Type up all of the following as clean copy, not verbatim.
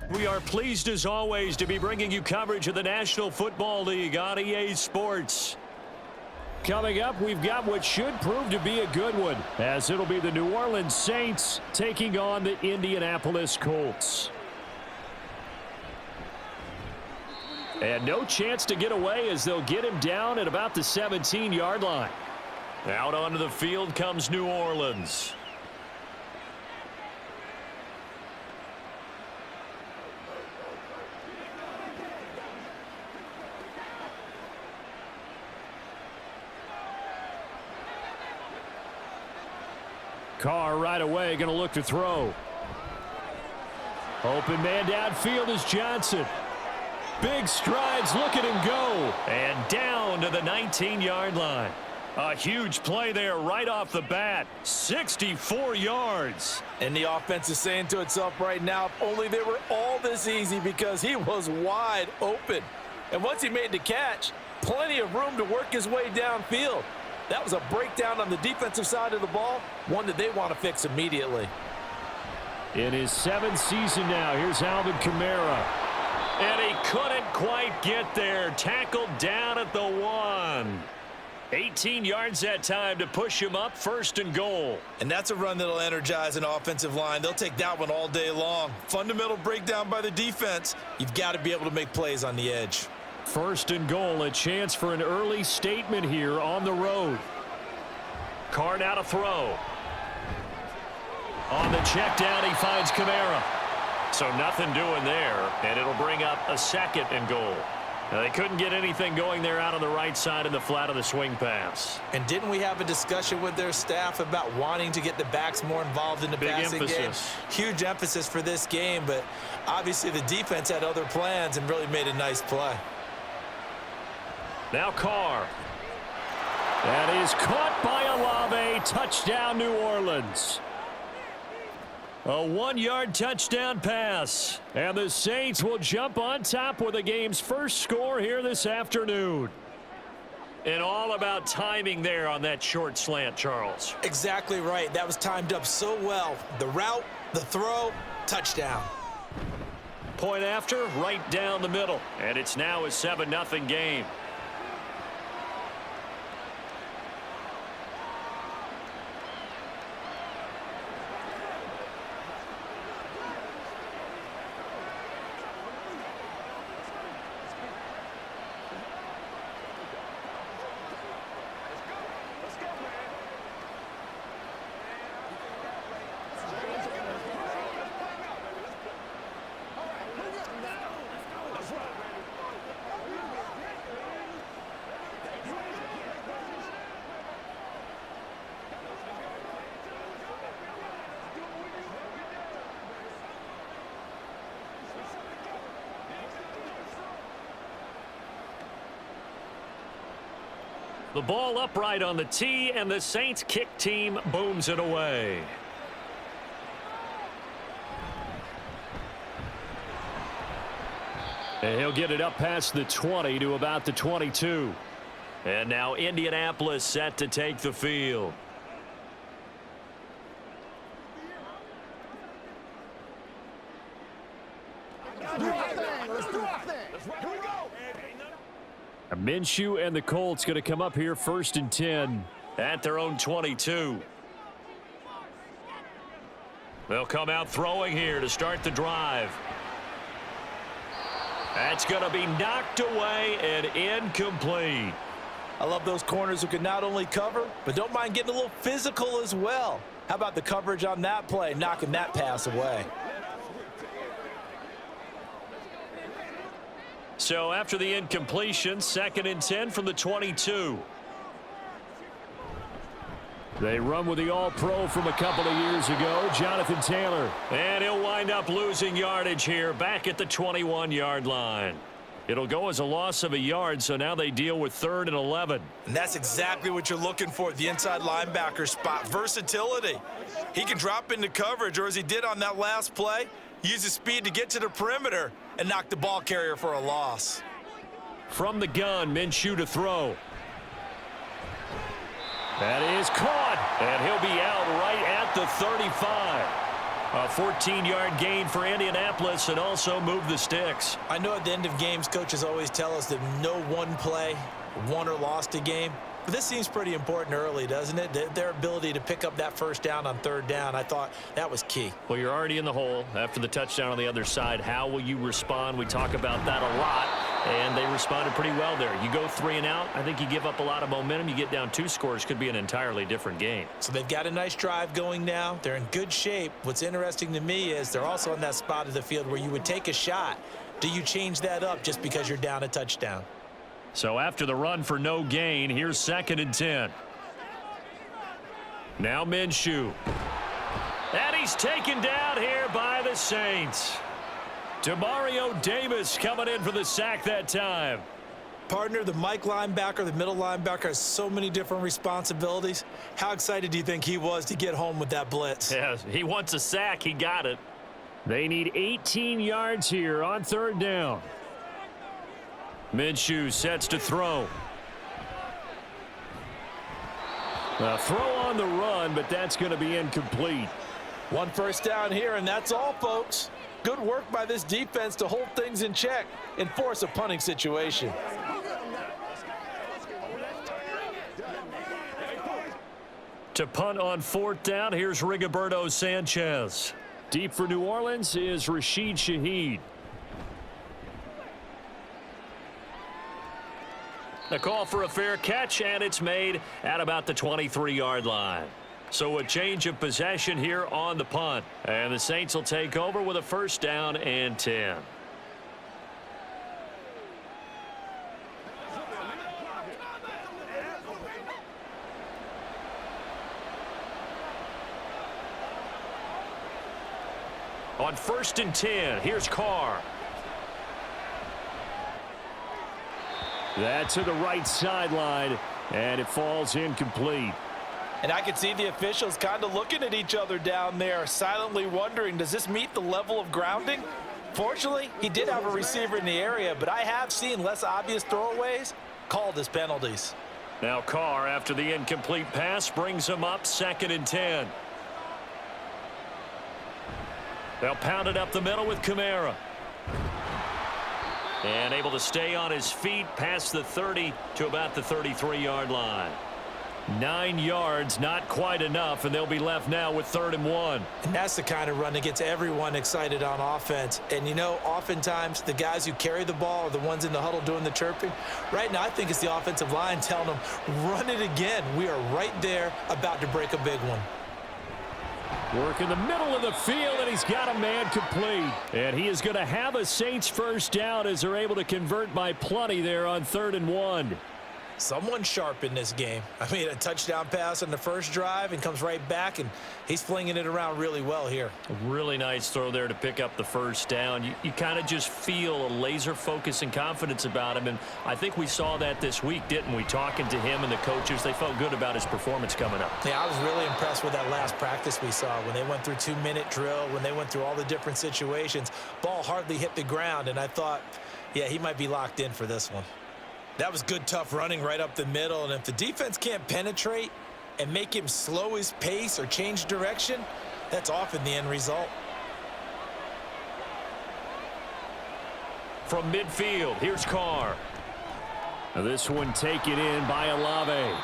We are pleased as always to be bringing you coverage of the National Football League on EA Sports. Coming up, we've got what should prove to be a good one, as it'll be the New Orleans Saints taking on the Indianapolis Colts. And no chance to get away as they'll get him down at about the 17-yard line. Out onto the field comes New Orleans. Carr right away going to look to throw. Open man downfield is Johnson. Big strides, look at him go. And down to the 19-yard line. A huge play there right off the bat. 64 yards. And the offense is saying to itself right now, if only they were all this easy, because he was wide open. And once he made the catch, plenty of room to work his way downfield. That was a breakdown on the defensive side of the ball, one that they want to fix immediately. In his 7th season now, here's Alvin Kamara. And he couldn't quite get there. Tackled down at the 1. 18 yards that time to push him up, 1st and goal. And that's a run that'll energize an offensive line. They'll take that one all day long. Fundamental breakdown by the defense. You've got to be able to make plays on the edge. 1st and goal, a chance for an early statement here on the road. Carr now to throw. On the check down, he finds Kamara. So nothing doing there, and it'll bring up a 2nd and goal. Now, they couldn't get anything going there out on the right side in the flat of the swing pass. And didn't we have a discussion with their staff about wanting to get the backs more involved in the passing game? Huge emphasis for this game, but obviously the defense had other plans and really made a nice play. Now Carr. That is caught by Olave. Touchdown, New Orleans. A 1-yard touchdown pass. And the Saints will jump on top with the game's first score here this afternoon. And all about timing there on that short slant, Charles. Exactly right. That was timed up so well. The route, the throw, touchdown. Point after, right down the middle. And it's now a 7-0 game. The ball upright on the tee, and the Saints kick team booms it away. And he'll get it up past the 20 to about the 22. And now Indianapolis set to take the field. Minshew and the Colts going to come up here 1st and 10 at their own 22. They'll come out throwing here to start the drive. That's going to be knocked away and incomplete. I love those corners who can not only cover, but don't mind getting a little physical as well. How about the coverage on that play, knocking that pass away? So after the incompletion, 2nd and 10 from the 22. They run with the All-Pro from a couple of years ago, Jonathan Taylor. And he'll wind up losing yardage here back at the 21-yard line. It'll go as a loss of a yard, so now they deal with 3rd and 11. And that's exactly what you're looking for at the inside linebacker spot, versatility. He can drop into coverage, or as he did on that last play, use his speed to get to the perimeter and knock the ball carrier for a loss. From the gun, Minshew to throw. That is caught, and he'll be out right at the 35. A 14-yard gain for Indianapolis and also move the sticks. I know at the end of games, coaches always tell us that no one play won or lost a game. But this seems pretty important early, doesn't it? Their ability to pick up that first down on third down, I thought that was key. Well, you're already in the hole after the touchdown on the other side. How will you respond? We talk about that a lot, and they responded pretty well there. You go 3 and out, I think you give up a lot of momentum. You get down 2 scores, could be an entirely different game. So they've got a nice drive going now. They're in good shape. What's interesting to me is they're also on that spot of the field where you would take a shot. Do you change that up just because you're down a touchdown? So after the run for no gain, here's 2nd and 10. Now Minshew. And he's taken down here by the Saints. Demario Davis coming in for the sack that time. Partner, the Mike linebacker, the middle linebacker has so many different responsibilities. How excited do you think he was to get home with that blitz? Yeah, he wants a sack. He got it. They need 18 yards here on 3rd down. Minshew sets to throw. A throw on the run, but that's going to be incomplete. 1 first down here, and that's all, folks. Good work by this defense to hold things in check and force a punting situation. To punt on 4th down, here's Rigoberto Sanchez. Deep for New Orleans is Rashid Shaheed. The call for a fair catch, and it's made at about the 23-yard line. So a change of possession here on the punt. And the Saints will take over with a 1st down and 10. On 1st and 10, here's Carr. That's to the right sideline, and it falls incomplete. And I can see the officials kind of looking at each other down there, silently wondering, does this meet the level of grounding? Fortunately, he did have a receiver in the area, but I have seen less obvious throwaways called as penalties. Now Carr, after the incomplete pass, brings him up 2nd and 10. They'll pound it up the middle with Kamara. And able to stay on his feet past the 30 to about the 33-yard line. 9 yards, not quite enough, and they'll be left now with 3rd and 1. And that's the kind of run that gets everyone excited on offense. And, you know, oftentimes the guys who carry the ball are the ones in the huddle doing the chirping. Right now, I think it's the offensive line telling them, run it again. We are right there about to break a big one. Work in the middle of the field, and he's got a man complete. And he is going to have a Saints 1st down as they're able to convert by plenty there on 3rd and 1. Someone sharp in this game. I mean, a touchdown pass on the first drive and comes right back, and he's flinging it around really well here. A really nice throw there to pick up the 1st down. You kind of just feel a laser focus and confidence about him, and I think we saw that this week, didn't we? Talking to him and the coaches, they felt good about his performance coming up. Yeah, I was really impressed with that last practice we saw when they went through 2-minute drill, when they went through all the different situations. Ball hardly hit the ground, and I thought, yeah, he might be locked in for this one. That was good, tough running right up the middle, and if the defense can't penetrate and make him slow his pace or change direction, that's often the end result. From midfield, here's Carr. Now this one taken in by Olave.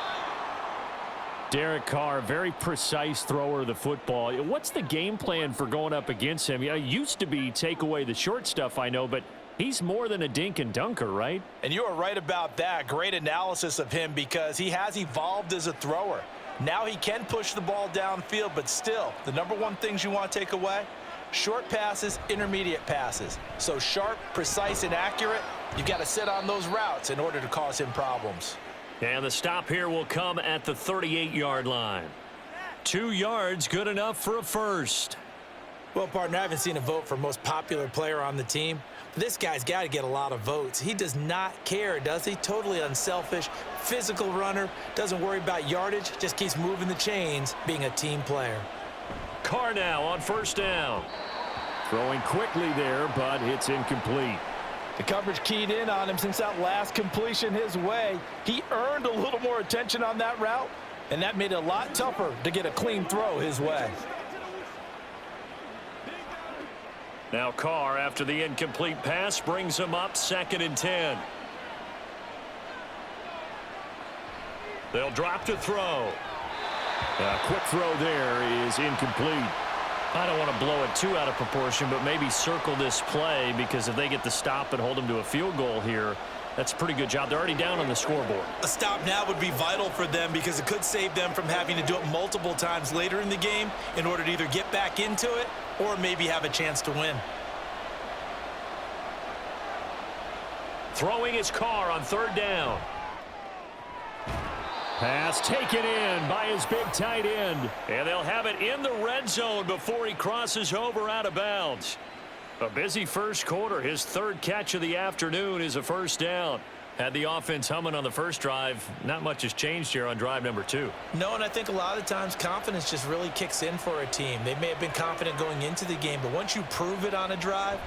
Derek Carr, very precise thrower of the football. What's the game plan for going up against him? It used to be take away the short stuff, I know, but he's more than a dink and dunker, right? And you are right about that. Great analysis of him because he has evolved as a thrower. Now he can push the ball downfield, but still, the number one things you want to take away, short passes, intermediate passes. So sharp, precise, and accurate, you've got to sit on those routes in order to cause him problems. And the stop here will come at the 38-yard line. 2 yards, good enough for a 1st. Well, partner, I haven't seen a vote for most popular player on the team. This guy's got to get a lot of votes. He does not care, does he? Totally unselfish, physical runner, doesn't worry about yardage, just keeps moving the chains, being a team player. Carr now on 1st down. Throwing quickly there, but it's incomplete. The coverage keyed in on him since that last completion his way. He earned a little more attention on that route, and that made it a lot tougher to get a clean throw his way. Now Carr, after the incomplete pass, brings him up 2nd and 10. They'll drop to throw. A quick throw there is incomplete. I don't want to blow it too out of proportion, but maybe circle this play, because if they get the stop and hold them to a field goal here, that's a pretty good job. They're already down on the scoreboard. A stop now would be vital for them, because it could save them from having to do it multiple times later in the game in order to either get back into it or maybe have a chance to win. Throwing his Carr on 3rd down. Pass taken in by his big tight end. And they'll have it in the red zone before he crosses over out of bounds. A busy first quarter. His 3rd catch of the afternoon is a 1st down. Had the offense humming on the first drive. Not much has changed here on drive number 2. No, and I think a lot of times confidence just really kicks in for a team. They may have been confident going into the game, but once you prove it on a drive,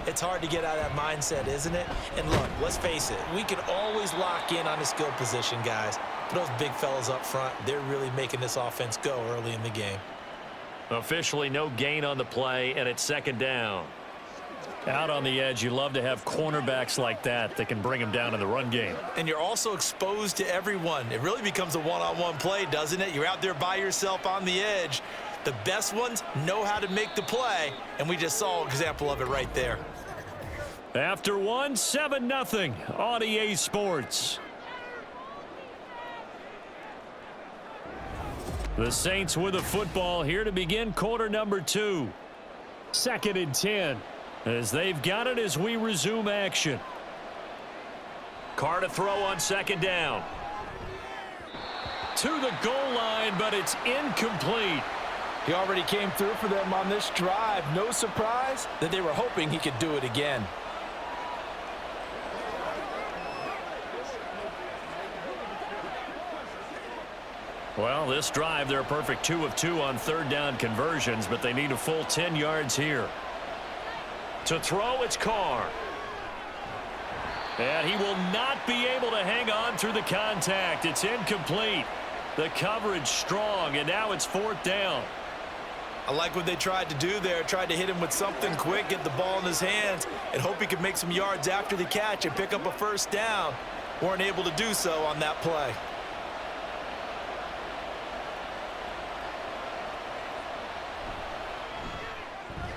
it's hard to get out of that mindset, isn't it? And look, let's face it, we can always lock in on the skill position, guys. But those big fellas up front, they're really making this offense go early in the game. Officially no gain on the play, and it's 2nd down. Out on the edge, you love to have cornerbacks like that can bring them down in the run game. And you're also exposed to everyone. It really becomes a one-on-one play, doesn't it? You're out there by yourself on the edge. The best ones know how to make the play, and we just saw an example of it right there. After 7-0 on EA Sports. The Saints with the football here to begin quarter number 2. 2nd and 10. As they've got it as we resume action. Carr to throw on 2nd down. To the goal line, but it's incomplete. He already came through for them on this drive. No surprise that they were hoping he could do it again. Well, this drive, they're a perfect 2 of 2 on 3rd down conversions, but they need a full 10 yards here. To throw, it's Carr. And he will not be able to hang on through the contact. It's incomplete. The coverage strong, and now it's 4th down. I like what they tried to do there. Tried to hit him with something quick, get the ball in his hands, and hope he could make some yards after the catch and pick up a 1st down. Weren't able to do so on that play.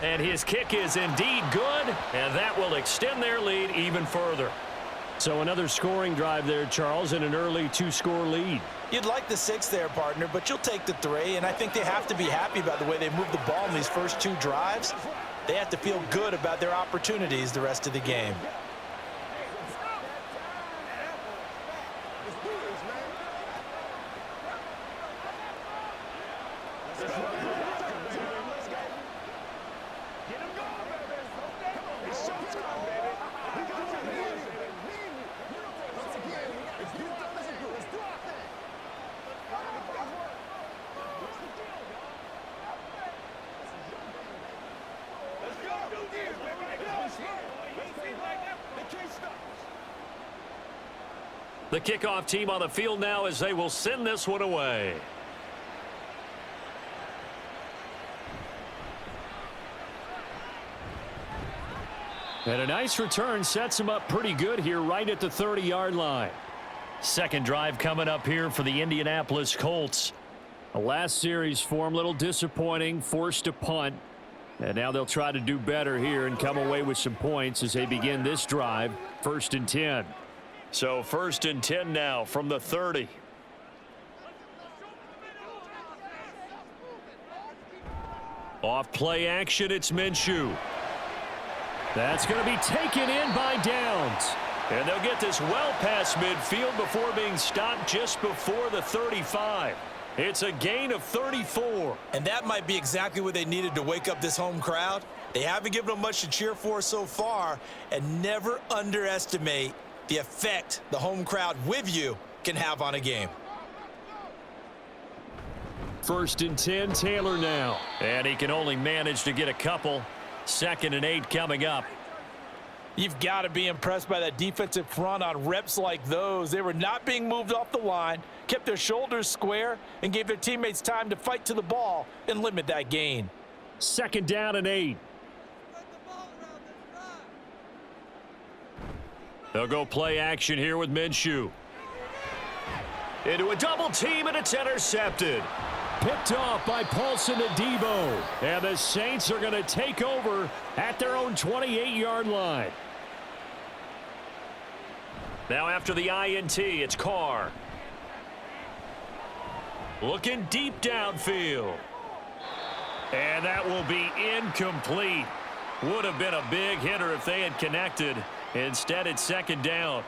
And his kick is indeed good, and that will extend their lead even further. So another scoring drive there, Charles, and an early 2-score lead. You'd like the 6 there, partner, but you'll take the 3, and I think they have to be happy about the way they moved the ball in these first 2 drives. They have to feel good about their opportunities the rest of the game. The kickoff team on the field now as they will send this one away. And a nice return sets him up pretty good here right at the 30-yard line. 2nd drive coming up here for the Indianapolis Colts. The last series for them, a little disappointing, forced a punt. And now they'll try to do better here and come away with some points as they begin this drive. 1st and 10. So 1st and 10 now from the 30. Off play action, it's Minshew. That's going to be taken in by Downs. And they'll get this well past midfield before being stopped just before the 35. It's a gain of 34. And that might be exactly what they needed to wake up this home crowd. They haven't given them much to cheer for so far, and never underestimate the effect the home crowd with you can have on a game. 1st and 10, Taylor now. And he can only manage to get a couple. 2nd and 8 coming up. You've got to be impressed by that defensive front on reps like those. They were not being moved off the line, kept their shoulders square, and gave their teammates time to fight to the ball and limit that gain. 2nd down and 8. They'll go play action here with Minshew. Into a double team, and it's intercepted. Picked off by Paulson to Debo. And the Saints are going to take over at their own 28-yard line. Now after the INT, it's Carr. Looking deep downfield. And that will be incomplete. Would have been a big hitter if they had connected. Instead, it's second down.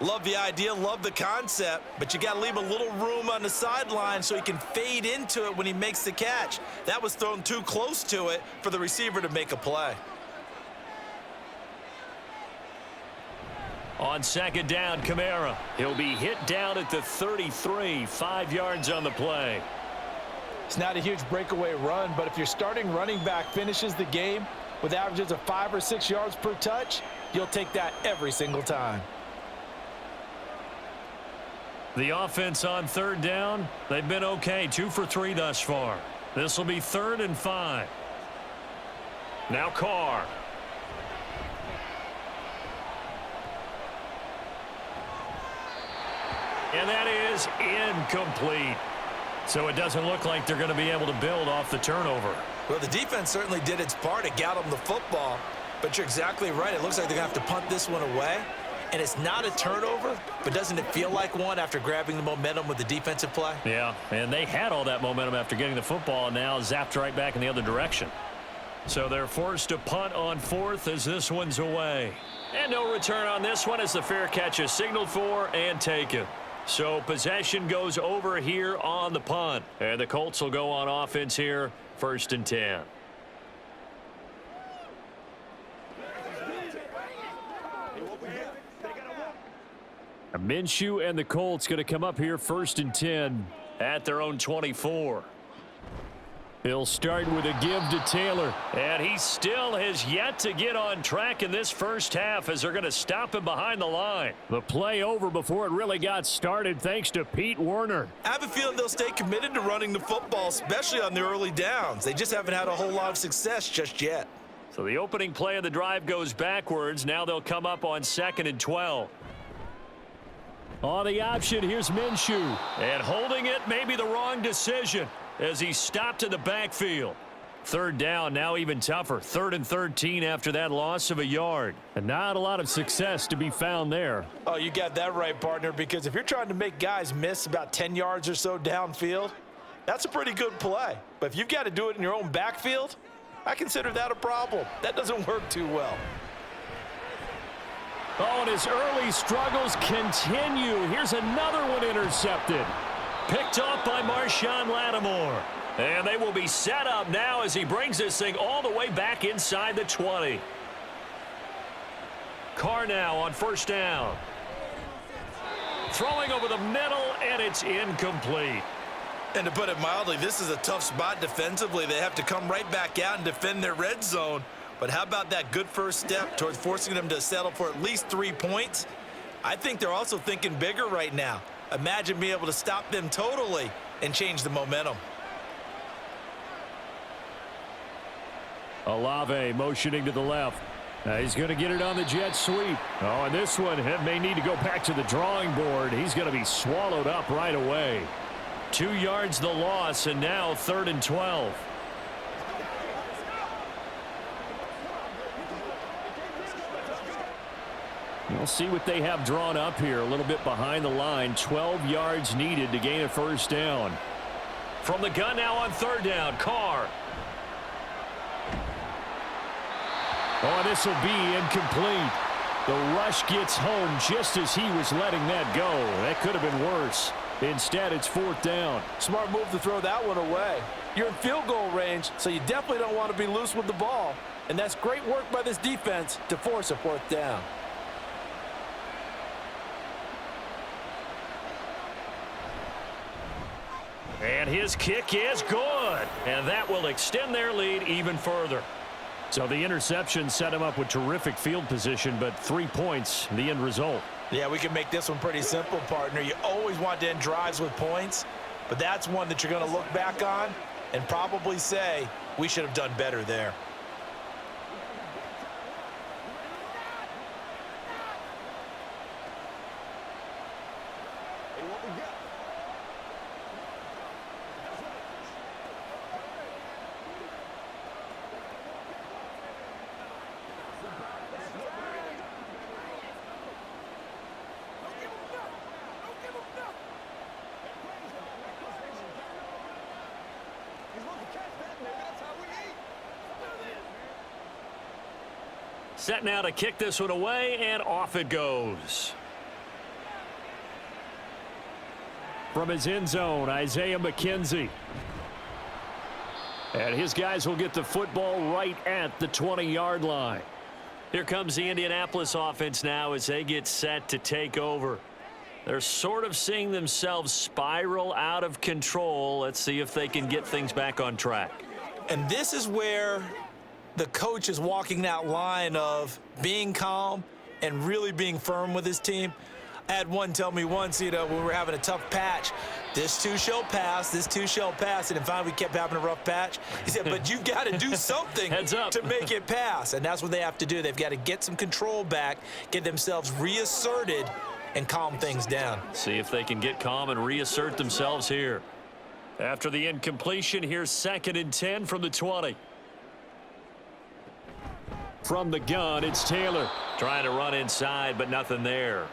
Love the idea, love the concept, but you got to leave a little room on the sideline so he can fade into it when he makes the catch. That was thrown too close to it for the receiver to make a play. On second down, Kamara. He'll be hit down at the 33, 5 yards on the play. It's not a huge breakaway run, but if your starting running back finishes the game with averages of 5 or 6 yards per touch, you'll take that every single time. The offense on third down, they've been okay, 2 for 3 thus far. This will be 3rd and 5. Now Carr. And that is incomplete. So it doesn't look like they're going to be able to build off the turnover. Well, the defense certainly did its part. It got them the football. But you're exactly right. It looks like they're going to have to punt this one away. And it's not a turnover, but doesn't it feel like one after grabbing the momentum with the defensive play? Yeah, and they had all that momentum after getting the football and now zapped right back in the other direction. So they're forced to punt on 4th as this one's away. And no return on this one as the fair catch is signaled for and taken. So possession goes over here on the punt. And the Colts will go on offense here, 1st and 10. Minshew and the Colts going to come up here 1st and 10 at their own 24. He'll start with a give to Taylor. And he still has yet to get on track in this first half as they're going to stop him behind the line. The play over before it really got started thanks to Pete Werner. I have a feeling they'll stay committed to running the football, especially on the early downs. They just haven't had a whole lot of success just yet. So the opening play of the drive goes backwards. Now they'll come up on 2nd and 12. On the option, here's Minshew. And holding it may be the wrong decision as he stopped in the backfield. 3rd down, now even tougher. 3rd and 13 after that loss of a yard. And not a lot of success to be found there. Oh, you got that right, partner, because if you're trying to make guys miss about 10 yards or so downfield, that's a pretty good play. But if you've got to do it in your own backfield, I consider that a problem. That doesn't work too well. Oh, and his early struggles continue. Here's another one intercepted. Picked off by Marshawn Lattimore. And they will be set up now as he brings this thing all the way back inside the 20. Carr now on 1st down. Throwing over the middle, and it's incomplete. And to put it mildly, this is a tough spot defensively. They have to come right back out and defend their red zone. But how about that good first step towards forcing them to settle for at least 3 points? I think they're also thinking bigger right now. Imagine being able to stop them totally and change the momentum. Olave motioning to the left. He's going to get it on the jet sweep. Oh, and this one may need to go back to the drawing board. He's going to be swallowed up right away. 2 yards the loss, and now 3rd and 12. We'll see what they have drawn up here a little bit behind the line. 12 yards needed to gain a 1st down. From the gun now on 3rd down, Carr. Oh, this will be incomplete. The rush gets home just as he was letting that go. That could have been worse. Instead, it's 4th down. Smart move to throw that one away. You're in field goal range, so you definitely don't want to be loose with the ball. And that's great work by this defense to force a 4th down. And his kick is good. And that will extend their lead even further. So the interception set him up with terrific field position, but 3 points, the end result. Yeah, we can make this one pretty simple, partner. You always want to end drives with points, but that's one that you're going to look back on and probably say, we should have done better there. Set now to kick this one away, and off it goes. From his end zone, Isaiah McKenzie. And his guys will get the football right at the 20-yard line. Here comes the Indianapolis offense now as they get set to take over. They're sort of seeing themselves spiral out of control. Let's see if they can get things back on track. And this is where the coach is walking that line of being calm and really being firm with his team. I had one tell me once, when we were having a tough patch, this too shall pass, this too shall pass, and then finally we kept having a rough patch. He said, but you've got to do something to make it pass, and that's what they have to do. They've got to get some control back, get themselves reasserted, and calm things down. See if they can get calm and reassert themselves here. After the incompletion, here's 2nd and 10 from the 20. From the gun, it's Taylor. Trying to run inside, but nothing there.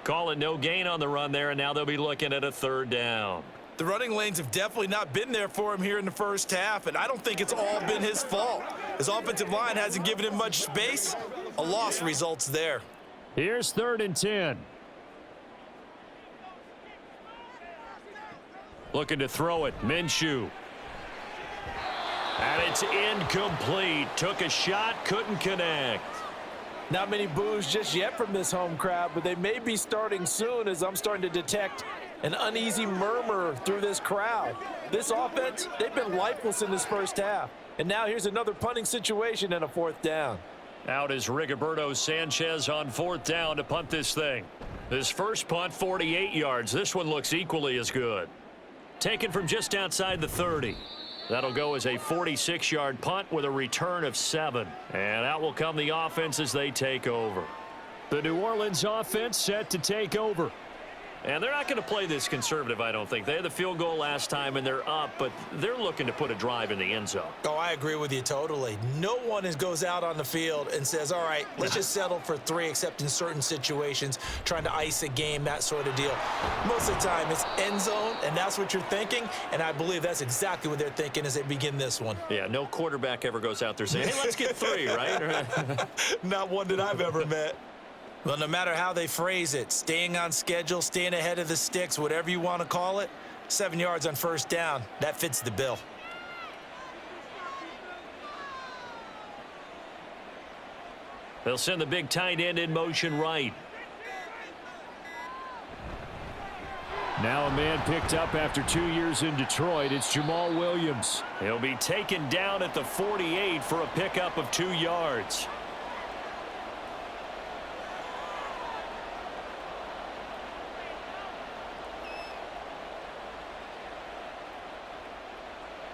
Call it no gain on the run there, and now they'll be looking at a 3rd down. The running lanes have definitely not been there for him here in the first half, and I don't think it's all been his fault. His offensive line hasn't given him much space. A loss results there. Here's 3rd and 10. Looking to throw it, Minshew. And it's incomplete. Took a shot, couldn't connect. Not many boos just yet from this home crowd, but they may be starting soon as I'm starting to detect an uneasy murmur through this crowd. This offense, they've been lifeless in this first half. And now here's another punting situation and a 4th down. Out is Rigoberto Sanchez on 4th down to punt this thing. His first punt, 48 yards. This one looks equally as good. Taken from just outside the 30. That'll go as a 46-yard punt with a return of 7. And out will come the offense as they take over. The New Orleans offense set to take over. And they're not going to play this conservative, I don't think. They had the field goal last time, and they're up, but they're looking to put a drive in the end zone. Oh, I agree with you totally. No one goes out on the field and says, all right, let's just settle for 3, except in certain situations, trying to ice a game, that sort of deal. Most of the time, it's end zone, and that's what you're thinking, and I believe that's exactly what they're thinking as they begin this one. Yeah, no quarterback ever goes out there saying, hey, let's get 3, right? Not one that I've ever met. Well, no matter how they phrase it, staying on schedule, staying ahead of the sticks, whatever you want to call it, 7 yards on 1st down, that fits the bill. They'll send the big tight end in motion right. Now a man picked up after 2 years in Detroit. It's Jamal Williams. He'll be taken down at the 48 for a pickup of 2 yards.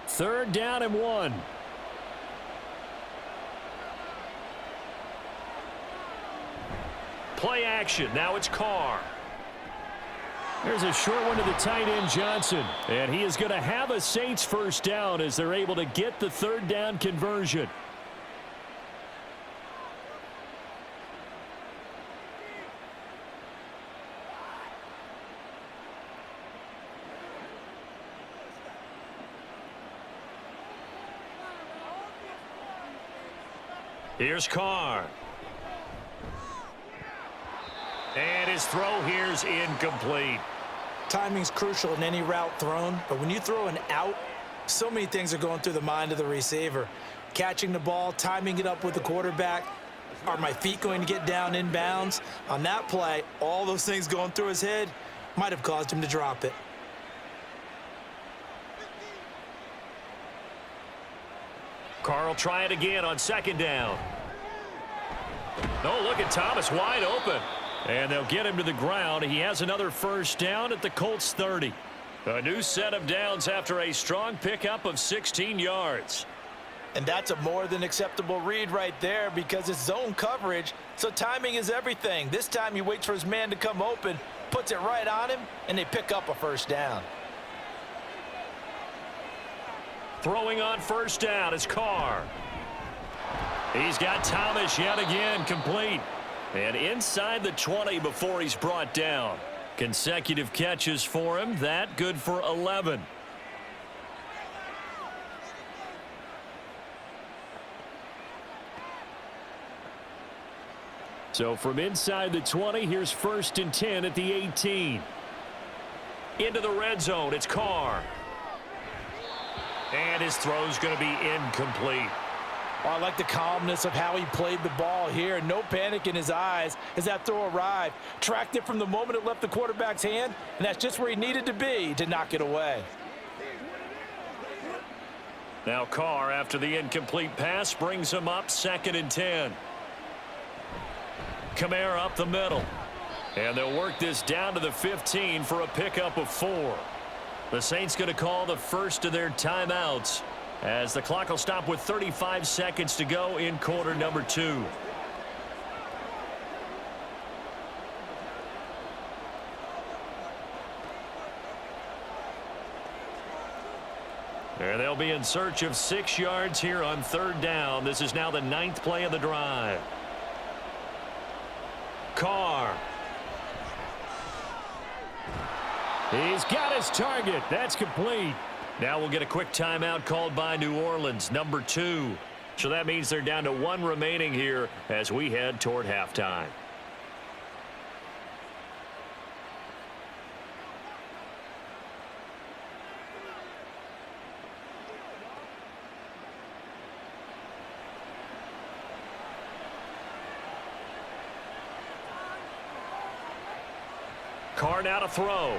Third down and 1. Play action. Now it's Carr. There's a short one to the tight end, Johnson. And he is going to have a Saints 1st down as they're able to get the 3rd down conversion. Here's Carr. And his throw here's incomplete. Timing's crucial in any route thrown, but when you throw an out, so many things are going through the mind of the receiver. Catching the ball, timing it up with the quarterback. Are my feet going to get down in bounds? On that play, all those things going through his head might have caused him to drop it. Carr will try it again on 2nd down. Oh, look at Thomas wide open. And they'll get him to the ground. He has another 1st down at the Colts 30. A new set of downs after a strong pickup of 16 yards. And that's a more than acceptable read right there because it's zone coverage, so timing is everything. This time he waits for his man to come open, puts it right on him, and they pick up a 1st down. Throwing on 1st down is Carr. He's got Thomas yet again complete. And inside the 20 before he's brought down. Consecutive catches for him. That good for 11. So from inside the 20, here's 1st and 10 at the 18. Into the red zone, it's Carr. And his throw's going to be incomplete. Oh, I like the calmness of how he played the ball here. No panic in his eyes as that throw arrived. Tracked it from the moment it left the quarterback's hand, and that's just where he needed to be to knock it away. Now Carr, after the incomplete pass, brings him up 2nd and 10. Kamara up the middle. And they'll work this down to the 15 for a pickup of 4. The Saints going to call the first of their timeouts as the clock will stop with 35 seconds to go in quarter number 2. And they'll be in search of 6 yards here on 3rd down. This is now the 9th play of the drive. Carr. He's got his target. That's complete. Now we'll get a quick timeout called by New Orleans, number 2. So that means they're down to 1 remaining here as we head toward halftime. Carr now to throw.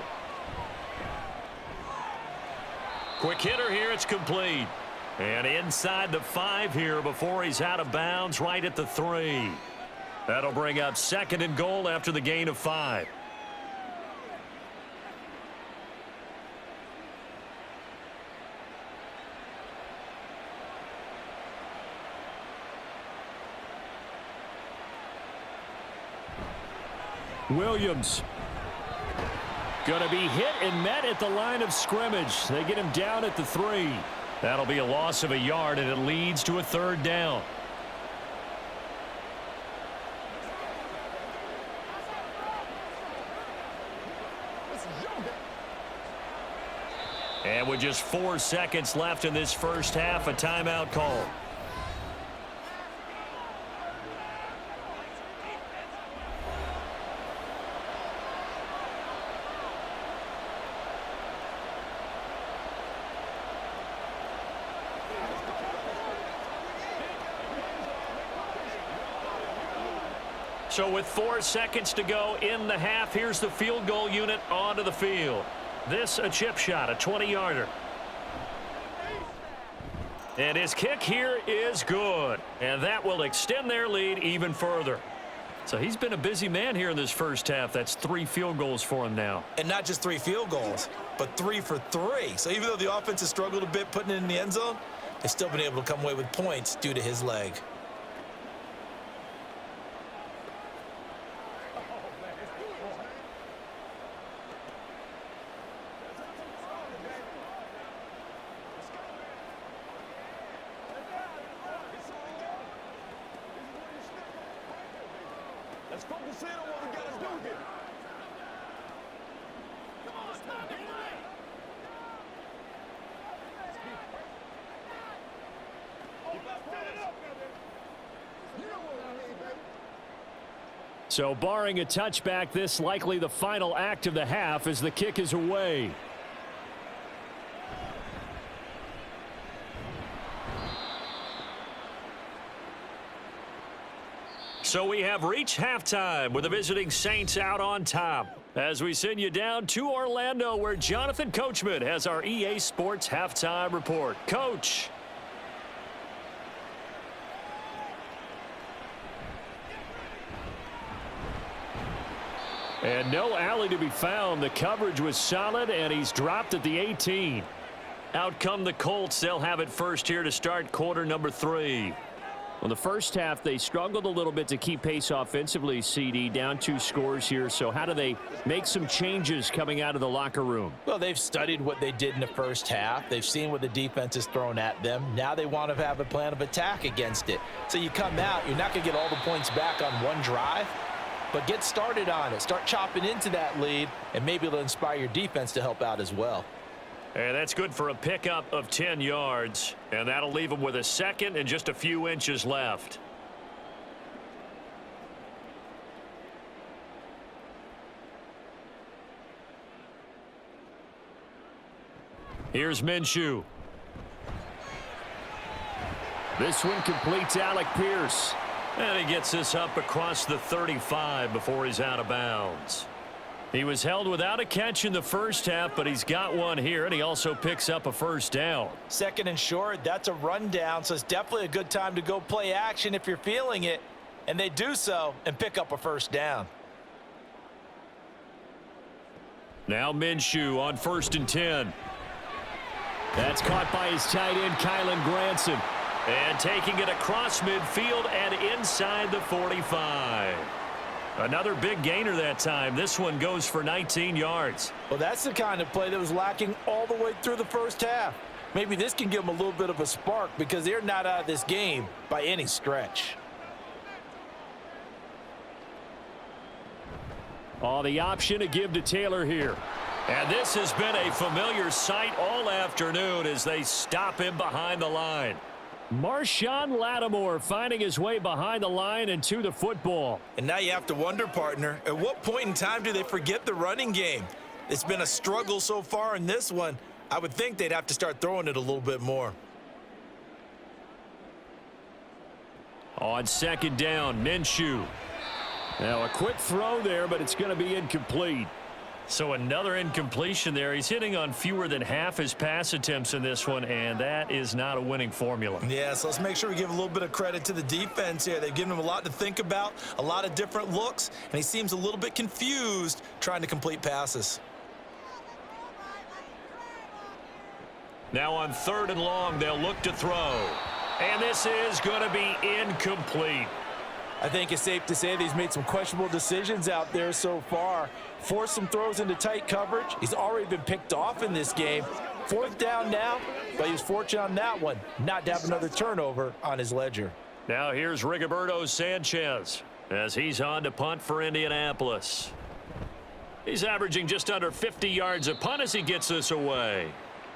Quick hitter here, it's complete. And inside the 5 here before he's out of bounds right at the 3. That'll bring up 2nd and goal after the gain of 5. Williams. Going to be hit and met at the line of scrimmage. They get him down at the 3. That'll be a loss of a yard, and it leads to a 3rd down. And with just 4 seconds left in this first half, a timeout call. So with 4 seconds to go in the half, here's the field goal unit onto the field. This a chip shot, a 20-yarder. And his kick here is good. And that will extend their lead even further. So he's been a busy man here in this first half. That's 3 field goals for him now. And not just 3 field goals, but 3 for 3. So even though the offense has struggled a bit putting it in the end zone, they've still been able to come away with points due to his leg. Let's focus in on what we got to do here. Come on, let's go. So barring a touchback, this likely the final act of the half as the kick is away. So we have reached halftime with the visiting Saints out on top. As we send you down to Orlando, where Jonathan Coachman has our EA Sports halftime report. Coach. And no alley to be found. The coverage was solid, and he's dropped at the 18. Out come the Colts. They'll have it first here to start quarter number 3. Well, the first half, they struggled a little bit to keep pace offensively, CD, down 2 scores here. So how do they make some changes coming out of the locker room? Well, they've studied what they did in the first half. They've seen what the defense has thrown at them. Now they want to have a plan of attack against it. So you come out, you're not going to get all the points back on one drive, but get started on it. Start chopping into that lead, and maybe it'll inspire your defense to help out as well. And that's good for a pickup of 10 yards. And that'll leave them with a second and just a few inches left. Here's Minshew. This one completes Alec Pierce. And he gets this up across the 35 before he's out of bounds. He was held without a catch in the first half, but he's got one here, and he also picks up a first down. Second and short, that's a rundown, so it's definitely a good time to go play action if you're feeling it. And they do so and pick up a first down. Now Minshew on 1st and 10. That's caught by his tight end, Kylen Granson. And taking it across midfield and inside the 45. Another big gainer that time. This one goes for 19 yards. Well, that's the kind of play that was lacking all the way through the first half. Maybe this can give them a little bit of a spark because they're not out of this game by any stretch. Oh, the option to give to Taylor here. And this has been a familiar sight all afternoon as they stop him behind the line. Marshawn Lattimore finding his way behind the line and to the football. And now you have to wonder, partner, at what point in time do they forget the running game? It's been a struggle so far in this one. I would think they'd have to start throwing it a little bit more. On 2nd down, Minshew. Now a quick throw there, but it's going to be incomplete. So another incompletion there. He's hitting on fewer than half his pass attempts in this one, and that is not a winning formula. Yeah, so let's make sure we give a little bit of credit to the defense here. They've given him a lot to think about, a lot of different looks, and he seems a little bit confused trying to complete passes. Now on 3rd and long, they'll look to throw. And this is going to be incomplete. I think it's safe to say that he's made some questionable decisions out there so far. Forced some throws into tight coverage. He's already been picked off in this game. 4th down now, but he was fortunate on that one not to have another turnover on his ledger. Now here's Rigoberto Sanchez as he's on to punt for Indianapolis. He's averaging just under 50 yards a punt as he gets this away.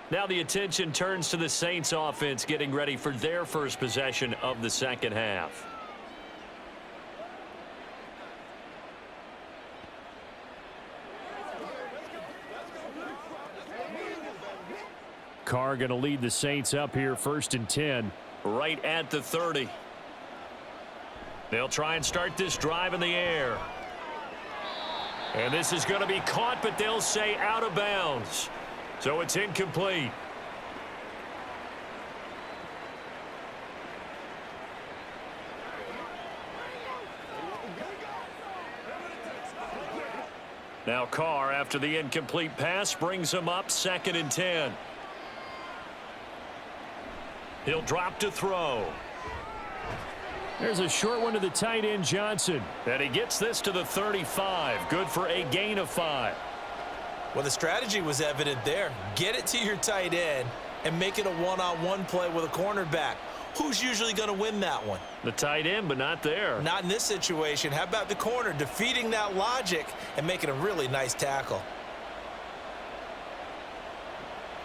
Now the attention turns to the Saints offense getting ready for their first possession of the second half. Carr going to lead the Saints up here 1st and 10. Right at the 30. They'll try and start this drive in the air. And this is going to be caught, but they'll say out of bounds. So it's incomplete. Now Carr, after the incomplete pass, brings him up 2nd and 10. He'll drop to throw. There's a short one to the tight end, Johnson. And he gets this to the 35. Good for a gain of 5. Well, the strategy was evident there. Get it to your tight end and make it a one-on-one play with a cornerback. Who's usually going to win that one? The tight end, but not there. Not in this situation. How about the corner defeating that logic and making a really nice tackle?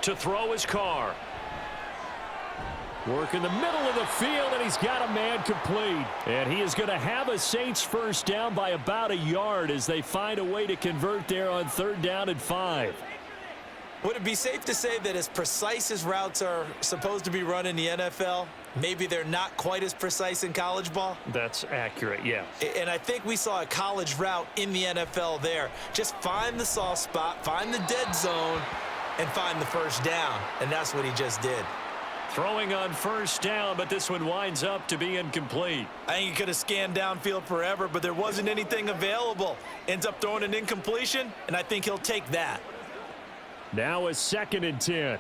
To throw is Carr. Work in the middle of the field, and he's got a man complete. And he is going to have a Saints first down by about a yard as they find a way to convert there on 3rd down and 5. Would it be safe to say that as precise as routes are supposed to be run in the NFL, maybe they're not quite as precise in college ball? That's accurate, yeah. And I think we saw a college route in the NFL there. Just find the soft spot, find the dead zone, and find the first down. And that's what he just did. Throwing on 1st down, but this one winds up to be incomplete. I think he could have scanned downfield forever, but there wasn't anything available. Ends up throwing an incompletion, and I think he'll take that. Now a 2nd and 10.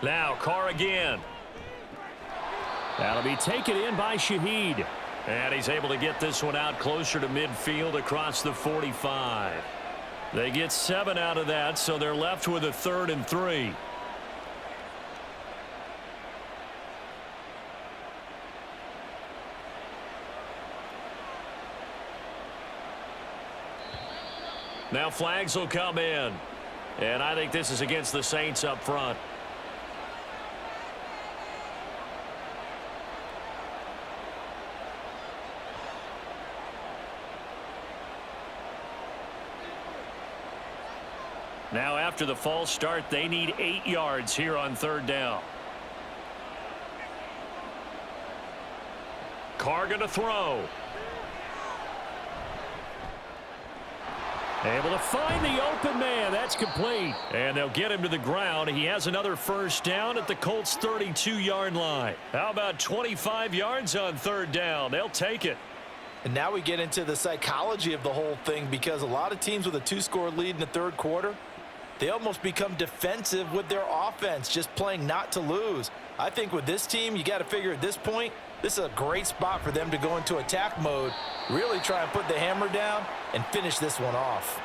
Now Carr again. That'll be taken in by Shaheed. And he's able to get this one out closer to midfield across the 45. They get 7 out of that, so they're left with a 3rd and 3. Now flags will come in. And I think this is against the Saints up front. after the false start. They need 8 yards here on third down. Carr going to throw. Able to find the open man. That's complete. And they'll get him to the ground. He has another first down at the Colts' 32-yard line. How about 25 yards on third down? They'll take it. And now we get into the psychology of the whole thing, because a lot of teams with a 2-score lead in the third quarter, they almost become defensive with their offense, just playing not to lose. I think with this team, you got to figure at this point, this is a great spot for them to go into attack mode, really try and put the hammer down and finish this one off.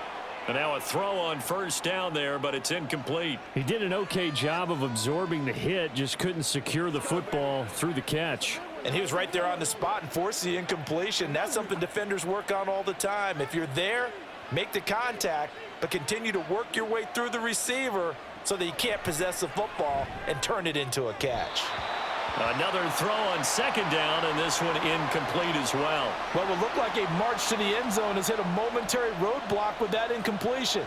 And now a throw on first down there, but it's incomplete. He did an okay job of absorbing the hit, just couldn't secure the football through the catch. And he was right there on the spot and forced the incompletion. That's something defenders work on all the time. If you're there, make the contact, but continue to work your way through the receiver so that you can't possess the football and turn it into a catch. Another throw on second down, and this one incomplete as well. What would look like a march to the end zone has hit a momentary roadblock with that incompletion.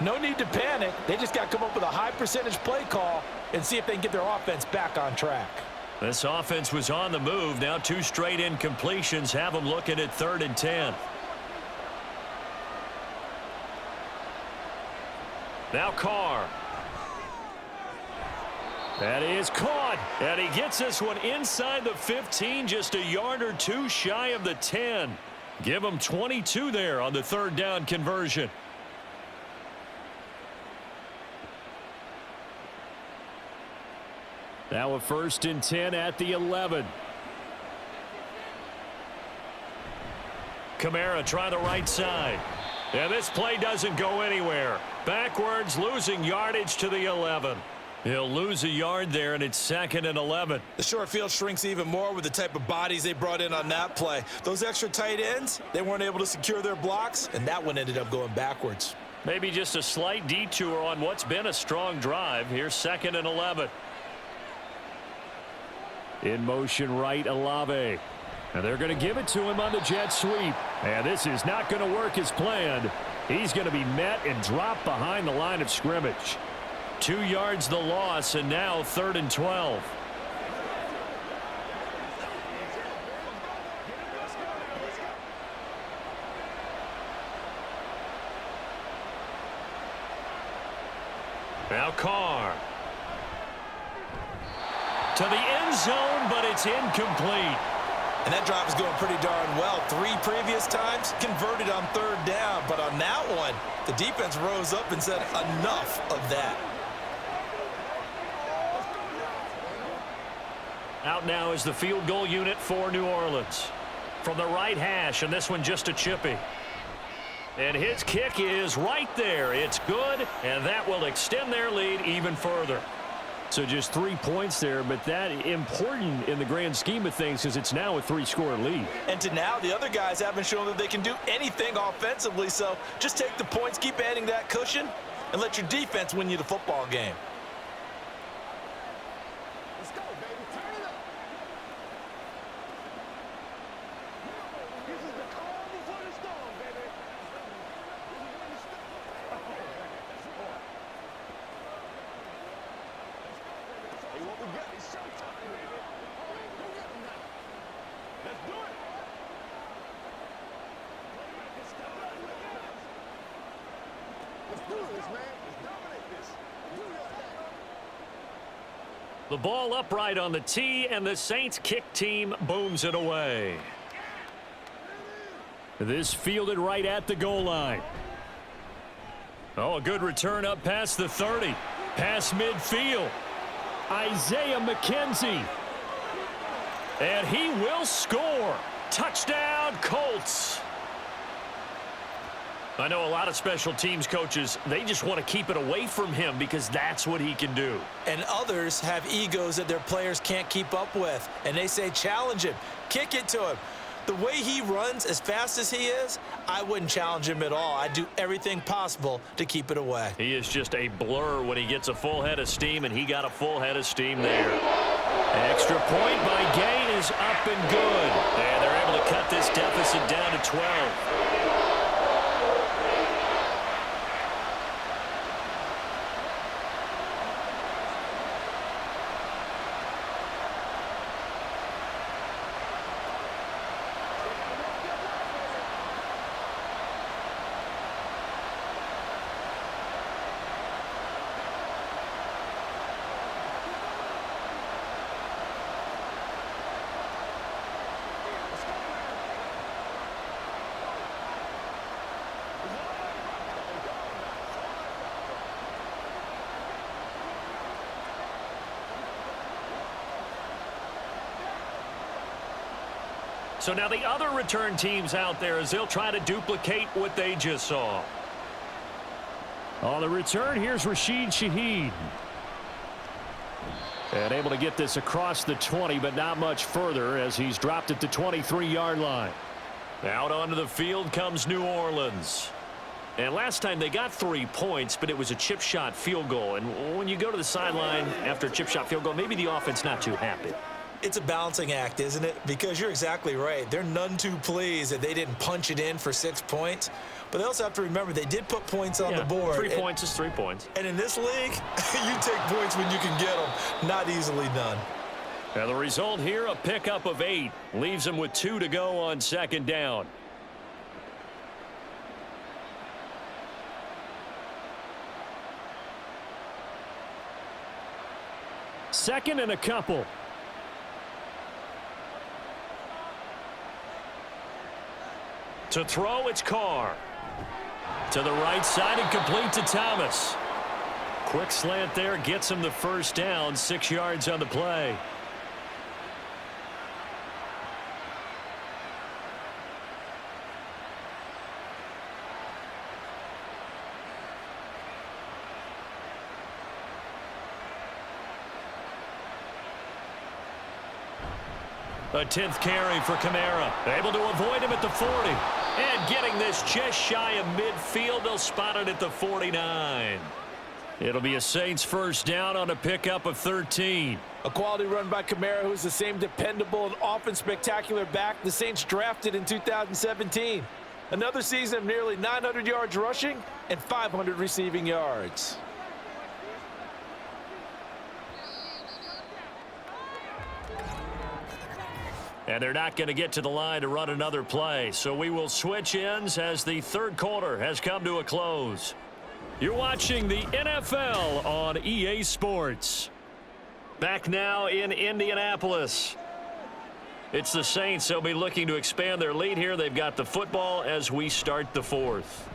No need to panic. They just got to come up with a high percentage play call and see if they can get their offense back on track. This offense was on the move. Now 2 straight incompletions have them looking at 3rd and 10. Now Carr. That is caught, and he gets this one inside the 15, just a yard or 2 shy of the 10. Give him 22 there on the third down conversion. Now a 1st and 10 at the 11. Kamara try the right side. And this play doesn't go anywhere. Backwards, losing yardage to the 11. He'll lose a yard there, and it's 2nd and 11. The short field shrinks even more with the type of bodies they brought in on that play. Those extra tight ends, they weren't able to secure their blocks, and that one ended up going backwards. Maybe just a slight detour on what's been a strong drive. Here's 2nd and 11. In motion right, Olave. And they're going to give it to him on the jet sweep. And this is not going to work as planned. He's going to be met and dropped behind the line of scrimmage. 2 yards the loss, and now 3rd and 12. Now Carr. To the end zone, but it's incomplete. And that drive is going pretty darn well. 3 previous times converted on 3rd down, but on that one, the defense rose up and said enough of that. Out now is the field goal unit for New Orleans. From the right hash, and this one just a chippy. And his kick is right there. It's good, and that will extend their lead even further. So just 3 points there, but that important in the grand scheme of things because it's now a 3-score lead. And to now, the other guys haven't shown that they can do anything offensively, so just take the points, keep adding that cushion, and let your defense win you the football game. Let's go, baby. Turn it up. This is the calm before the storm, baby. Hey, what we got is showtime, baby. Go get them now. Let's do it. Let's do this, man. Let's dominate this. Do your thing. The ball upright on the tee, and the Saints kick team booms it away. This fielded right at the goal line. Oh, a good return up past the 30. Past midfield. Isaiah McKenzie. And he will score. Touchdown, Colts. I know a lot of special teams coaches, they just want to keep it away from him because that's what he can do. And others have egos that their players can't keep up with, and they say challenge him, kick it to him. The way he runs as fast as he is, I wouldn't challenge him at all. I'd do everything possible to keep it away. He is just a blur when he gets a full head of steam, and he got a full head of steam there. Extra point by Gain is up and good. And they're able to cut this deficit down to 12. So now the other return teams out there as they'll try to duplicate what they just saw. On the return, here's Rashid Shaheed. And able to get this across the 20, but not much further as he's dropped at the 23-yard line. Out onto the field comes New Orleans. And last time they got 3 points, but it was a chip shot field goal. And when you go to the sideline after a chip shot field goal, maybe the offense not too happy. It's a balancing act, isn't it? Because you're exactly right. They're none too pleased that they didn't punch it in for 6 points. But they also have to remember they did put points on the board. 3 points is 3 points. And in this league, you take points when you can get them. Not easily done. And the result here, a pickup of 8. Leaves them with 2 to go on second down. Second and a couple. To throw, it's Carr. To the right side and complete to Thomas. Quick slant there gets him the first down. 6 yards on the play. A 10th carry for Kamara. Able to avoid him at the 40. And getting this just shy of midfield. They'll spot it at the 49. It'll be a Saints first down on a pickup of 13. A quality run by Kamara, who's the same dependable and often spectacular back the Saints drafted in 2017. Another season of nearly 900 yards rushing and 500 receiving yards. And they're not going to get to the line to run another play. So we will switch ends as the third quarter has come to a close. You're watching the NFL on EA Sports. Back now in Indianapolis. It's the Saints. They'll be looking to expand their lead here. They've got the football as we start the fourth.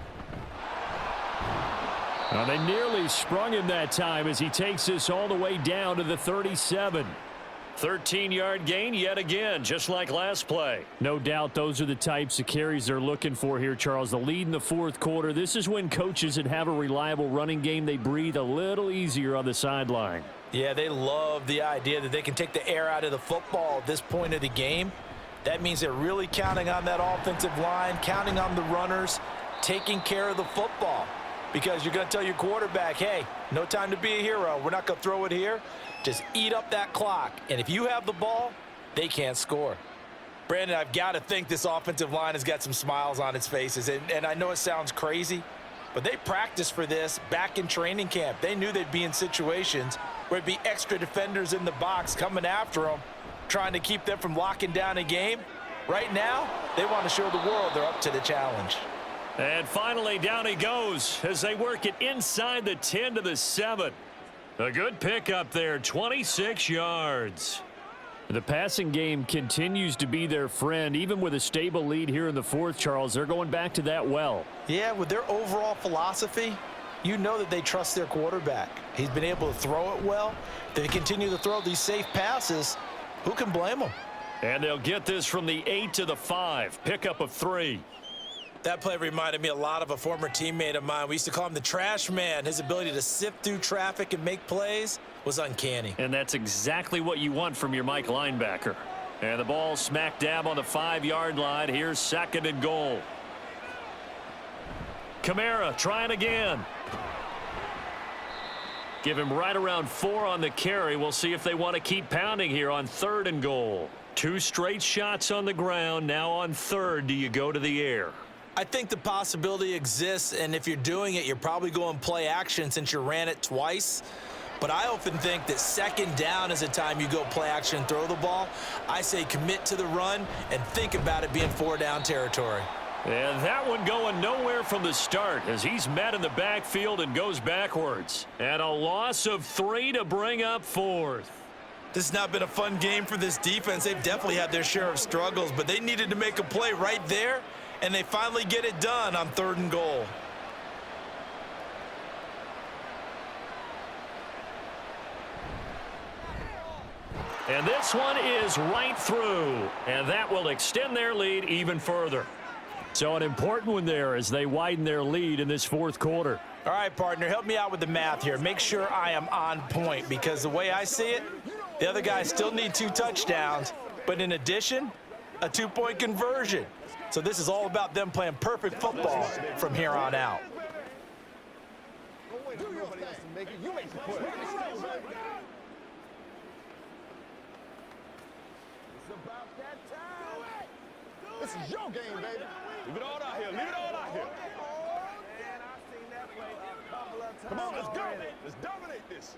Well, they nearly sprung him that time as he takes this all the way down to the 37. 13-yard gain yet again, just like last play. No doubt those are the types of carries they're looking for here, Charles. The lead in the fourth quarter. This is when coaches that have a reliable running game, they breathe a little easier on the sideline. Yeah, they love the idea that they can take the air out of the football at this point of the game. That means they're really counting on that offensive line, counting on the runners, taking care of the football. Because you're going to tell your quarterback, hey, no time to be a hero. We're not going to throw it here. Just eat up that clock. And if you have the ball, they can't score. Brandon, I've got to think this offensive line has got some smiles on its faces. And I know it sounds crazy, but they practiced for this back in training camp. They knew they'd be in situations where there'd be extra defenders in the box coming after them, trying to keep them from locking down a game. Right now, they want to show the world they're up to the challenge. And finally, down he goes as they work it inside the 10 to the 7. A good pickup there, 26 yards. The passing game continues to be their friend. Even with a stable lead here in the fourth, Charles, they're going back to that well. Yeah, with their overall philosophy, you know that they trust their quarterback. He's been able to throw it well. They continue to throw these safe passes. Who can blame them? And they'll get this from the 8 to the 5. Pickup of 3. That play reminded me a lot of a former teammate of mine. We used to call him the trash man. His ability to sift through traffic and make plays was uncanny. And that's exactly what you want from your Mike linebacker. And the ball smack dab on the 5-yard line. Here's second and goal. Kamara trying again. Give him right around 4 on the carry. We'll see if they want to keep pounding here on 3rd and goal. 2 straight shots on the ground. Now on 3rd, do you go to the air? I think the possibility exists, and if you're doing it, you're probably going play action since you ran it twice. But I often think that 2nd down is a time you go play action and throw the ball. I say commit to the run and think about it being 4-down territory. And that one going nowhere from the start as he's met in the backfield and goes backwards. And a loss of 3 to bring up 4th. This has not been a fun game for this defense. They've definitely had their share of struggles, but they needed to make a play right there, and they finally get it done on 3rd and goal. And this one is right through. And that will extend their lead even further. So an important one there as they widen their lead in this fourth quarter. All right, partner, help me out with the math here. Make sure I am on point because the way I see it, the other guys still need 2 touchdowns, but in addition, a 2-point conversion. So this is all about them playing perfect football from here on out. This is your game, baby. Leave it all out here. Leave it all out here. Come on, let's go. Let's dominate this.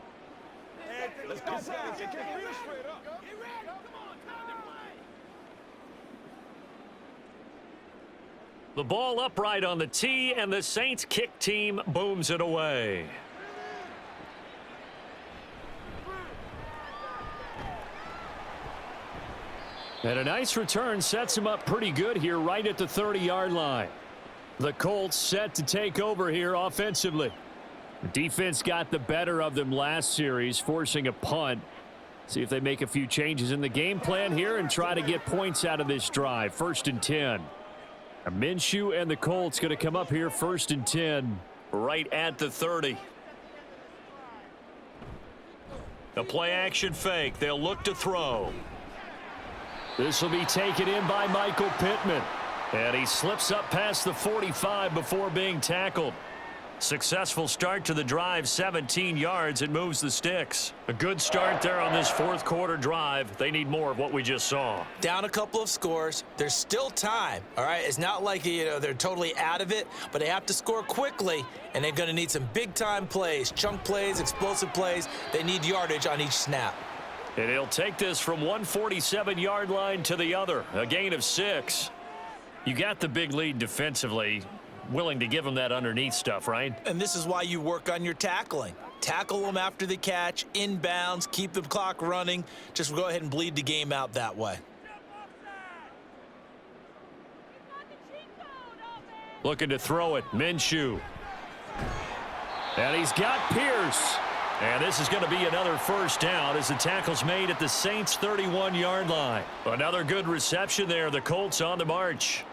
Let's go, guys. Get your feet straight up. Get ready. Come on, time to play. The ball upright on the tee, and the Saints kick team booms it away. And a nice return sets him up pretty good here right at the 30-yard line. The Colts set to take over here offensively. The defense got the better of them last series, forcing a punt. See if they make a few changes in the game plan here and try to get points out of this drive. 1st and 10. Minshew and the Colts going to come up here 1st and 10 right at the 30. The play action fake. They'll look to throw. This will be taken in by Michael Pittman. And he slips up past the 45 before being tackled. Successful start to the drive, 17 yards. It moves the sticks. A good start there on this fourth quarter drive. They need more of what we just saw. Down a couple of scores. There's still time, all right? It's not like, they're totally out of it, but they have to score quickly, and they're going to need some big-time plays, chunk plays, explosive plays. They need yardage on each snap. And he'll take this from 147-yard line to the other, a gain of 6. You got the big lead defensively. Willing to give them that underneath stuff, right? And this is why you work on your tackling. Tackle them after the catch, inbounds, keep the clock running. Just go ahead and bleed the game out that way. Looking to throw it, Minshew. And he's got Pierce. And this is going to be another first down as the tackle's made at the Saints' 31-yard line. Another good reception there. The Colts on the march.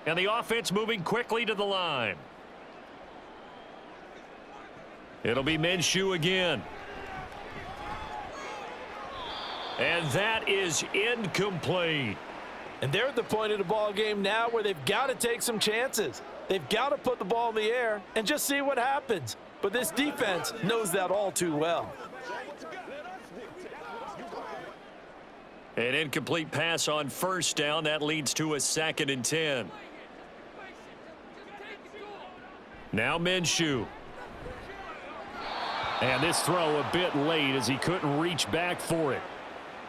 And the offense moving quickly to the line. It'll be Minshew again. And that is incomplete. And they're at the point of the ball game now where they've got to take some chances. They've got to put the ball in the air and just see what happens. But this defense knows that all too well. An incomplete pass on first down. That leads to a 2nd and 10. Now Minshew. And this throw a bit late as he couldn't reach back for it.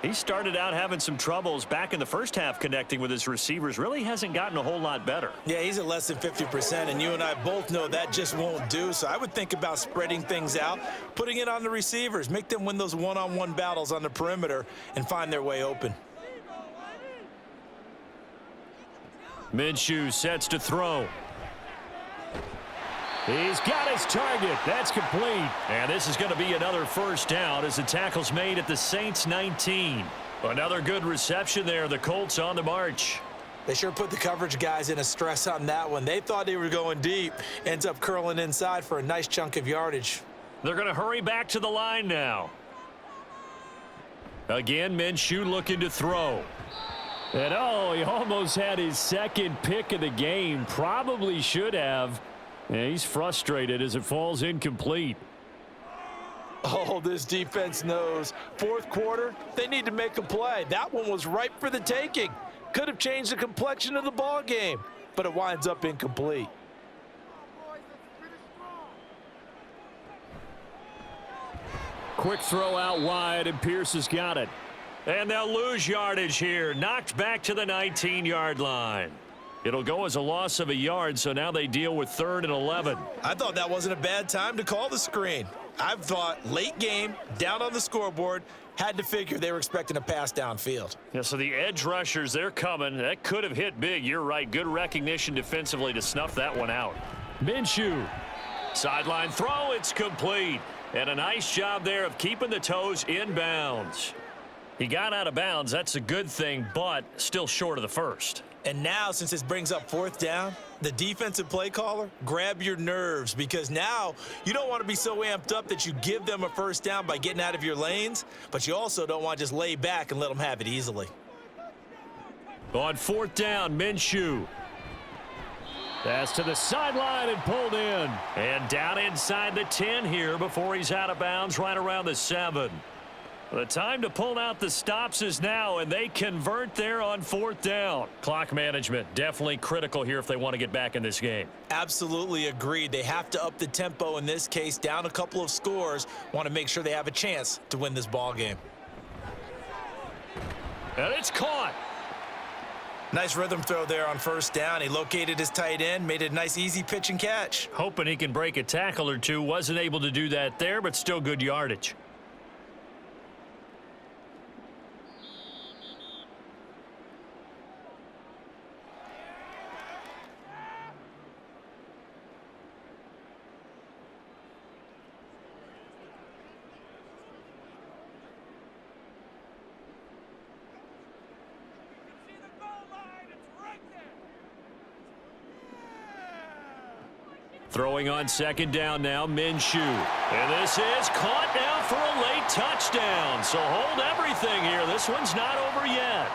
He started out having some troubles back in the first half connecting with his receivers. Really hasn't gotten a whole lot better. Yeah, he's at less than 50%, and you and I both know that just won't do. So I would think about spreading things out, putting it on the receivers, make them win those one-on-one battles on the perimeter and find their way open. Minshew sets to throw. He's got his target. That's complete. And this is going to be another first down as the tackle's made at the Saints' 19. Another good reception there. The Colts on the march. They sure put the coverage guys in a stress on that one. They thought they were going deep. Ends up curling inside for a nice chunk of yardage. They're going to hurry back to the line now. Again, Minshew looking to throw. And he almost had his second pick of the game. Probably should have. Yeah, he's frustrated as it falls incomplete. Oh, this defense knows. Fourth quarter, they need to make a play. That one was ripe for the taking. Could have changed the complexion of the ball game, but it winds up incomplete. Quick throw out wide, and Pierce has got it. And they'll lose yardage here. Knocked back to the 19-yard line. It'll go as a loss of a yard, so now they deal with 3rd and 11. I thought that wasn't a bad time to call the screen. I thought late game, down on the scoreboard, had to figure they were expecting a pass downfield. Yeah, so the edge rushers, they're coming. That could have hit big. You're right. Good recognition defensively to snuff that one out. Minshew Sideline throw, it's complete. And a nice job there of keeping the toes in bounds. He got out of bounds. That's a good thing, but still short of the first. And now, since this brings up fourth down, the defensive play caller, grab your nerves, because now you don't want to be so amped up that you give them a first down by getting out of your lanes, but you also don't want to just lay back and let them have it easily. On fourth down, Minshew. Pass to the sideline and pulled in. And down inside the 10 here before he's out of bounds right around the 7. The time to pull out the stops is now, and they convert there on fourth down. Clock management, definitely critical here if they want to get back in this game. Absolutely agreed. They have to up the tempo in this case, down a couple of scores. Want to make sure they have a chance to win this ball game. And it's caught. Nice rhythm throw there on first down. He located his tight end, made it a nice easy pitch and catch. Hoping he can break a tackle or two. Wasn't able to do that there, but still good yardage. Throwing on second down now, Minshew. And this is caught now for a late touchdown. So hold everything here. This one's not over yet.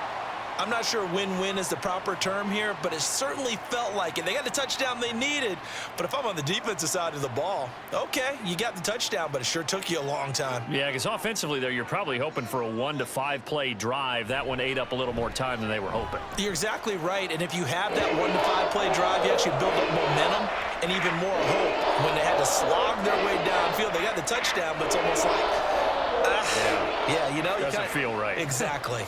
I'm not sure win-win is the proper term here, but it certainly felt like it. They got the touchdown they needed, but if I'm on the defensive side of the ball, okay, you got the touchdown, but it sure took you a long time. Yeah, because offensively there, you're probably hoping for a 1 to 5 play drive. That one ate up a little more time than they were hoping. You're exactly right, and if you have that 1 to 5 play drive, you actually build up momentum and even more hope. When they had to slog their way downfield, they got the touchdown, but it's almost like, yeah, you know. Doesn't feel right. Exactly.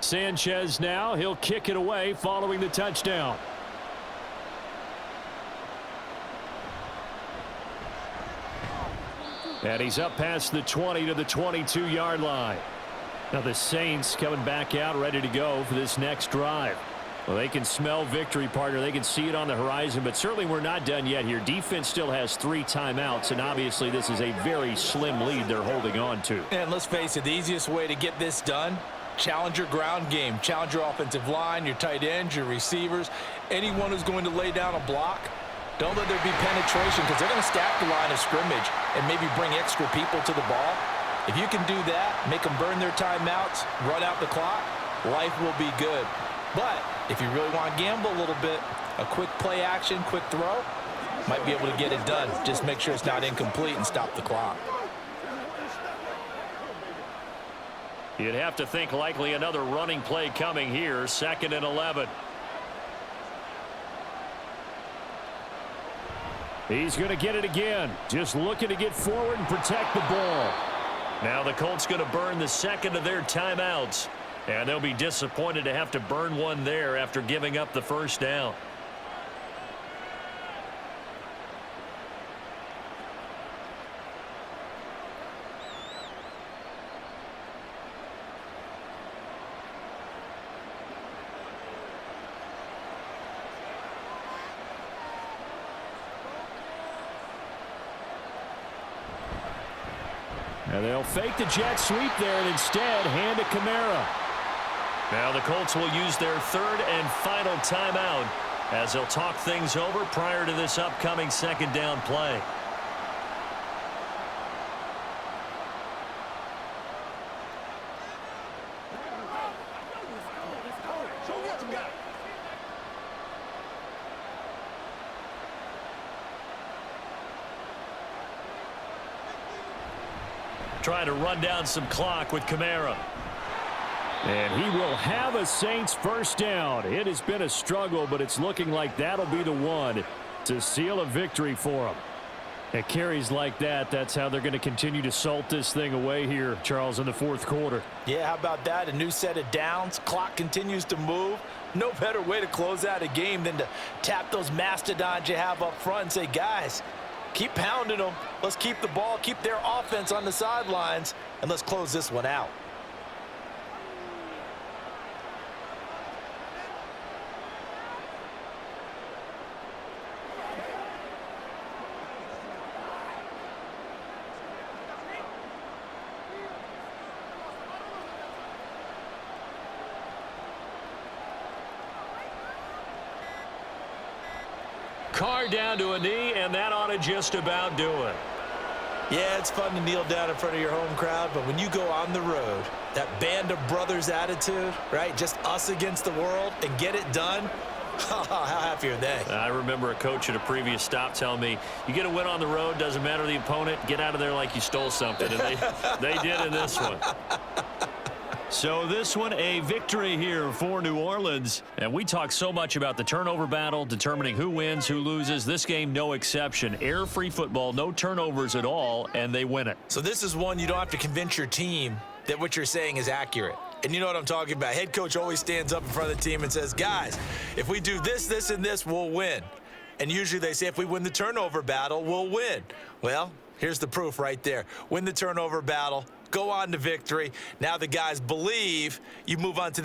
Sanchez now, he'll kick it away following the touchdown. And he's up past the 20 to the 22-yard line. Now the Saints coming back out ready to go for this next drive. Well, they can smell victory, partner. They can see it on the horizon, but certainly we're not done yet here. Defense still has 3 timeouts, and obviously this is a very slim lead they're holding on to. And let's face it, the easiest way to get this done, challenge your ground game. Challenge your offensive line, your tight ends, your receivers, anyone who's going to lay down a block. Don't let there be penetration because they're going to stack the line of scrimmage and maybe bring extra people to the ball. If you can do that, make them burn their timeouts, run out the clock, life will be good. But if you really want to gamble a little bit, a quick play action, quick throw, might be able to get it done. Just make sure it's not incomplete and stop the clock. You'd have to think likely another running play coming here, 2nd and 11. He's going to get it again. Just looking to get forward and protect the ball. Now the Colts going to burn the second of their timeouts. And they'll be disappointed to have to burn one there after giving up the first down. And they'll fake the jet sweep there and instead hand to Kamara. Now the Colts will use their 3rd and final timeout as they'll talk things over prior to this upcoming 2nd down play. Trying to run down some clock with Kamara. And he will have a Saints first down. It has been a struggle, but it's looking like that'll be the one to seal a victory for him. At carries like that, that's how they're going to continue to salt this thing away here, Charles, in the fourth quarter. Yeah, how about that? A new set of downs. Clock continues to move. No better way to close out a game than to tap those mastodons you have up front and say, guys, keep pounding them. Let's keep the ball, keep their offense on the sidelines, and let's close this one out. Carr down to a knee, and that ought to just about do it. Yeah, it's fun to kneel down in front of your home crowd, but when you go on the road, that band of brothers attitude, right, just us against the world, and get it done, how happy are they? I remember a coach at a previous stop telling me, you get a win on the road, doesn't matter the opponent, get out of there like you stole something. And they did in this one. So this one, a victory here for New Orleans. And we talk so much about the turnover battle, determining who wins, who loses. This game, no exception. Air-free football, no turnovers at all, and they win it. So this is one you don't have to convince your team that what you're saying is accurate. And you know what I'm talking about. Head coach always stands up in front of the team and says, guys, if we do this, this, and this, we'll win. And usually they say if we win the turnover battle, we'll win. Well, here's the proof right there. Win the turnover battle. Go on to victory. Now the guys believe you move on to the